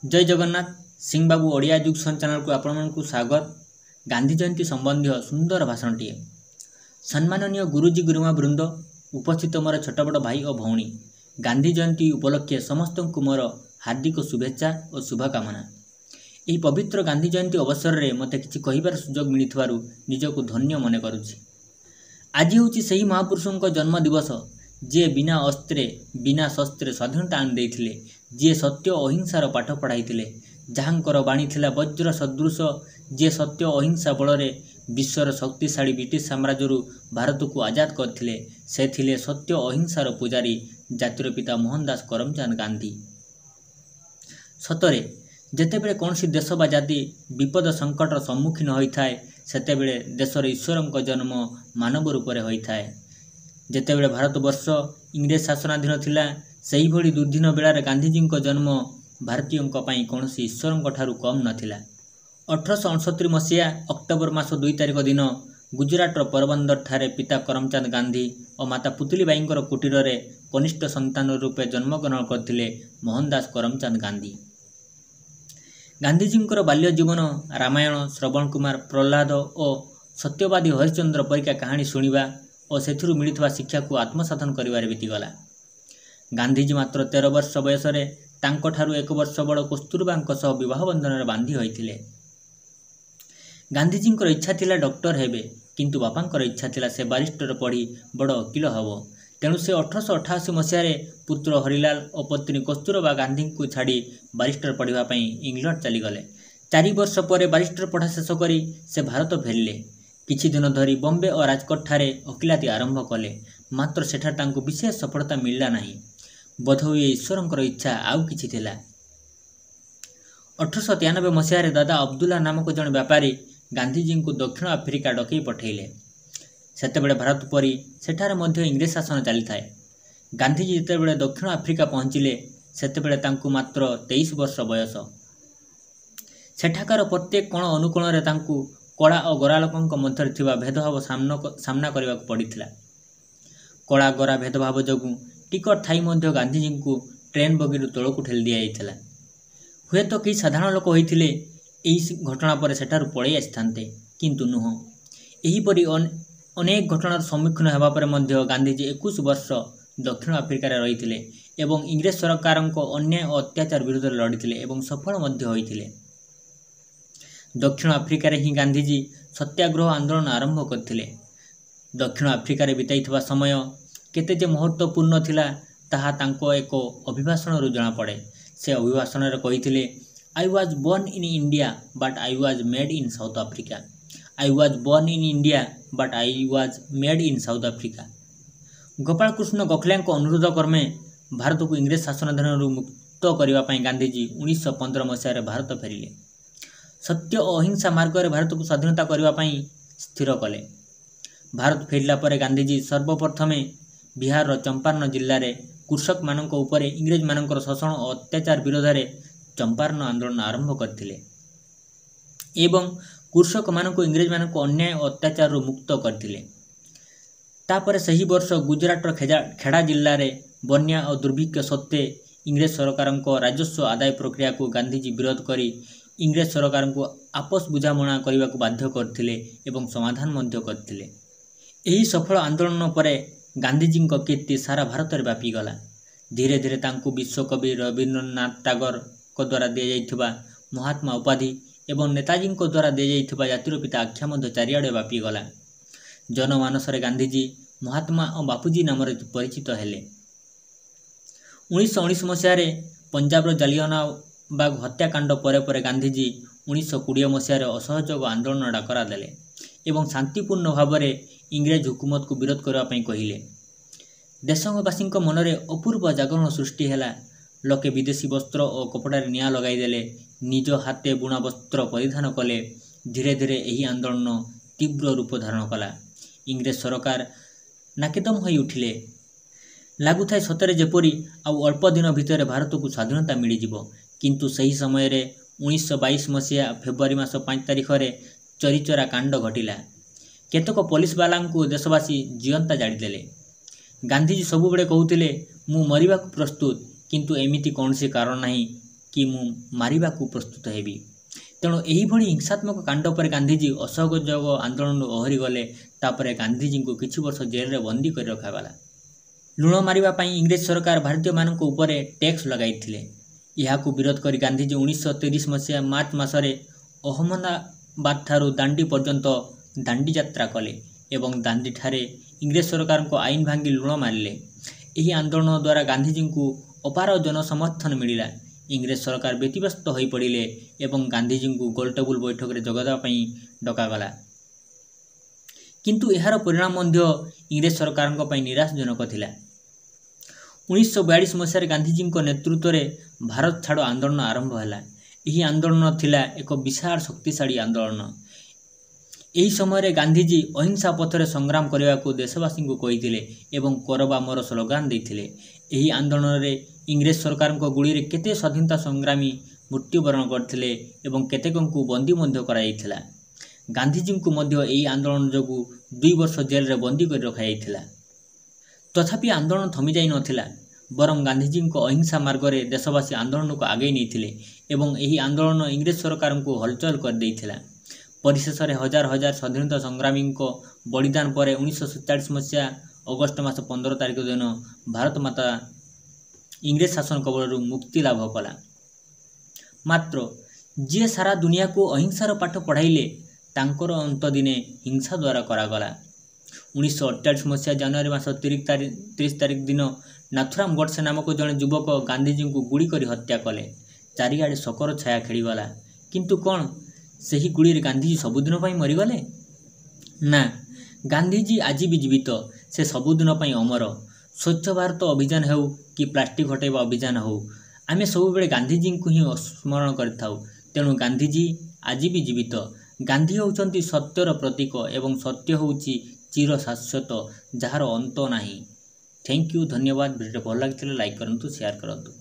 जय जगन्नाथ सिंह बाबू ओडिया जुग चैनल को आपको स्वागत। गांधी जयंती संबंधी सुंदर भाषणटीए। सम्माननीय गुरुजी गुरुमा वृंद, उपस्थित मोर छोट बड़ भाई और भौणी, गांधी जयंती उपलक्षे समस्त को मोर हार्दिक शुभेच्छा और शुभकामना। यही पवित्र गांधी जयंती अवसर में मत कि कहबार सुजोग मिलू निजक धन्य मन करुछि। आज हूँ से ही महापुरुषों जन्म दिवस जी बिना अस्त्रे बिना शस्त्रे स्वाधीनता आनी, जी सत्य अहिंसार पाठ पढ़ाई, जहाँकर बाणी थिला वज्र सदृश, जी सत्य अहिंसा बल विश्वर शक्तिशाली ब्रिटिश साम्राज्य भारत को आजाद करथिले, से थिले सत्य अहिंसार पूजारी जातिर पिता मोहनदास करमचंद गांधी। सतरे जेतेबेले कौन सी देश बा जाति विपद संकटर सम्मुखीन होता है, सेतेबेले देशर ईश्वर जन्म मानव रूप में होता है। जेतेबेले भारतवर्ष इंग्रेज शासनाधीन थिला, सेही भली दुर्दिन बेलार गांधीजी जन्म भारतीयों कौन ईश्वर ठारू कम नथिला। 1869 मसीहा अक्टोबर मास 2 तारिख दिन गुजराटर पोरबंदर ठारे पिता करमचंद गांधी और माता पुतलीबाई कुटीर रे कनिष्ठ संतान रूपे जन्मग्रहण करथिले मोहनदास करमचंद गांधी। गांधीजी बाल्य जीवन रामायण, श्रवण कुमार, प्रहलाद और सत्यवादी हरिश्चंद्र परिका कहानी शुणा और से मिलता शिक्षा को आत्मसाधन कर बीतीगला। गांधीजी मात्र 13 वर्ष बयस ठारू 1 वर्ष बड़ कस्तूरबा विवाह बंधन में बांधी होते। गांधीजी इच्छा थिला डॉक्टर हेबे, किंतु बापांकर इच्छा थिला से बारिस्टर पढ़ी बड़ वकील हब। तेणु से 1888 मसीह पुत्र हरिलाल और पत्नी कस्तूरबा गांधी को छाड़ी बारिस्टर पढ़ापी इंग्लैंड चलीगले। 4 वर्ष पर बारिस्टर पढ़ा शेष कर से भारत फेरिले। किछि दिन धरी बॉम्बे और राजकोट ठारे वकिलाती आरंभ कले, मात्र सेठार तांको विशेष सफलता मिलला नहीं। बोधहुए ईश्वरंकर इच्छा आउ किछि थिला। 1893 मसीह दादा अब्दुल्ला नामक जन व्यापारी गांधीजी को दक्षिण आफ्रिका डकई पठेले। सेतेबेले भारत परी सेठारे मध्य इंग्रेज शासन चली थाए। गांधीजी जेतेबेले दक्षिण आफ्रिका पहुँचिले, सेतेबेले तांको मात्र 23 वर्ष बयस। सेठाकार प्रत्येक कोण अनुकोण रे तांको कला और गोरा लोकों मध्य थिबा भेदभाव सामना करने को पड़ता। कला गोरा भेदभाव जोगु टिकट थाई मध्य गांधीजी को ट्रेन बगीरू तौक ठेली दिया। हुए तो कई साधारण लोक होते यही घटना पर सेठारू पड़े आसते, किंतु नुह। यहीपरि अनेक घटनार सम्मुखीन होगा पर मध्य गांधीजी 21 वर्ष दक्षिण आफ्रिका रही एवं इंग्रेज सरकार अन्याय और अत्याचार विरुद्ध लड़ी एवं सफल होते। दक्षिण आफ्रिका ही गांधीजी सत्याग्रह आंदोलन आरंभ करथिले। दक्षिण आफ्रिका बिताई समय केते जे महत्वपूर्ण थिला ताहा तांको एक अभिभाषण जना पड़े। से अभिभाषण रे कहिथिले, I was born in India but I was made in South Africa. I was born in India but I was made in South Africa. Gopal Krishna Gokhale अनुरोध क्रमे भारत को इंग्रेज शासनाधीन मुक्त करने गांधीजी 1915 मसीह भारत फेरिले। सत्य और अहिंसा मार्ग में भारत को स्वाधीनता करने स्थिर कले। भारत फेरिला परे गांधीजी सर्वप्रथमे बिहार चंपारण जिले में कृषक मानक उपर इंग्रेज मानकर शोषण और अत्याचार विरोध में चंपारण आंदोलन आरंभ करथिले एवं कृषक मानक इंग्रेज मानक अन्याय और अत्याचार मुक्त करथिले। तापर सही वर्ष गुजराटर खेड़ा जिले में बन्या और दुर्भिक्ष सत्वे इंग्रेज सरकार राजस्व आदाय प्रक्रिया को गांधीजी विरोध करी इंग्रेज सरकार को आपस बुझामणा करने को बाध्य करथिले एवं समाधान मध्य करथिले। एही सफल आंदोलन पर गांधीजी कीर्ति सारा भारत में व्यापीगला। धीरे धीरे तांको विश्वकवि रवींद्रनाथ टागोर को द्वारा दि जाइथिबा महात्मा उपाधि एवं नेताजी को द्वारा दि जाइथिबा जातिर पिता आख्या मध्य चारिआडे व्यापीगला। जनमानस गांधीजी महात्मा और बापूजी नाम परिचित हेले। 1919 मसीह पंजाब जालियानवाला हत्याकांड पर गांधीजी 1920 मसीह असहयोग आंदोलन डाकरा देले एवं शांतिपूर्ण भाव में इंग्रेज हुकूमत को विरोध करने कहले। देशवासी मन में अपूर्व जागरण सृष्टि है। लोके विदेशी वस्त्र और कपड़े निआ लगाईदेले, निज हाथे बुणा वस्त्र परिधान कले। धीरे धीरे यही आंदोलन तीव्र रूप धारण कला। इंग्रेज सरकार नाकेदम हो उठिले। लगुए सतरे जेपरी आउ अल्प दिन भितर भारत को स्वाधीनता मिलଯିव, किंतु सही समय 1922 मसीहा फेब्रुआरी मास 5 तारिख चरीचरा कांड घटिला। केतक पुलिस बाला को देशवासी जीवंता जाड़ीदेले। गांधीजी सबुबले कहते मु मरिबा प्रस्तुत, किंतु एमिति कौन सी कारण नहीं कि मु मारिबाकू प्रस्तुत हेबी। तेणु एहिभଳି हिंसात्मक कांड पर गांधीजी असहयोग आंदोलन ओहरी गले। तापर गांधीजी को किछि वर्ष जेल रे बंदी कर रखागला। लुण मारिबा पई इंग्रेज सरकार भारतीय मानक उपरे टैक्स लगाइथिले। यहाकू विरोध करी गांधीजी 1930 मसीहा मार्च मासरे अहमदाबाद ठारू दांडी पर्यंत दांडी यात्रा कले एवं दांडी ठारे इंग्रेज सरकार को आईन भांगी लुण मारिले। एही आंदोलन द्वारा गांधीजी को अपार जन समर्थन मिलिला। इंग्रेज सरकार व्यतिव्यस्त हो पड़िले एवं गांधीजी को गोलटेबुल बैठक रे जोगदेवा पई डकागला। किंतु एहार परिणाम मध्य इंग्रेज सरकार को पई निराशजनक थिला। 1942 मसीह गांधीजी नेतृत्व में भारत छाड़ आंदोलन आरंभ है। यही आंदोलन थिला एक विशाल शक्तिशाली आंदोलन। यही समय गांधीजी अहिंसा पथरे संग्राम करने को देशवासी को कही एवं करबा मोर स्लोगान देते। यही आंदोलन में इंग्रेज सरकार गुड़ी रे केते स्वाधीनता संग्रामी मृत्युवरण करते एवं केतेक को बंदी कराइथिला। गांधीजी को मध्य यही आंदोलन जोगु 2 वर्ष जेल रे बंदी कर रखा। तथापि आंदोलन थमी जाई नथिला। बरं गांधीजी को अहिंसा मार्ग रे देशवासी आंदोलन को आगे नहीं एवं यही आंदोलन इंग्रेज सरकार को हलचल कर देइथिला। परिशेष में हजार हजार स्वाधीनता संग्रामी बलिदान पर 1947 मसीहा अगस्ट मास 15 तारिख दिन भारत माता इंग्रेज शासन कबल मुक्ति लाभ कला। मात्र जी सारा दुनिया को अहिंसार पाठ पढ़ाइले तांकर अंत दिने हिंसा द्वारा करागला। 1948 मसीहा जनवरी मास 30 तारिख दिन नाथुराम गोडसे नामक जड़े युवक गांधीजी को गुड़ी कर हत्या कले। चारिआडे शोकर छाया खेलीगला। किंतु कौन सही गुड़ी गांधीजी सबुदिन मरीगले ना? गांधीजी आज भी जीवित, से सबुदिन अमर। स्वच्छ भारत अभियान हो कि प्लास्टिक हटाइबा अभियान हो, आमे सब गांधीजी को ही स्मरण करिथाउ। तेणु गांधीजी आज भी जीवित। गांधी होउचंती सत्यर प्रतीक एवं सत्य होउची चिर शाश्वत, जार अंत नाही। थैंक यू, धन्यवाद। वीडियो भल लगी लाइक करंतु, शेयर करंतु।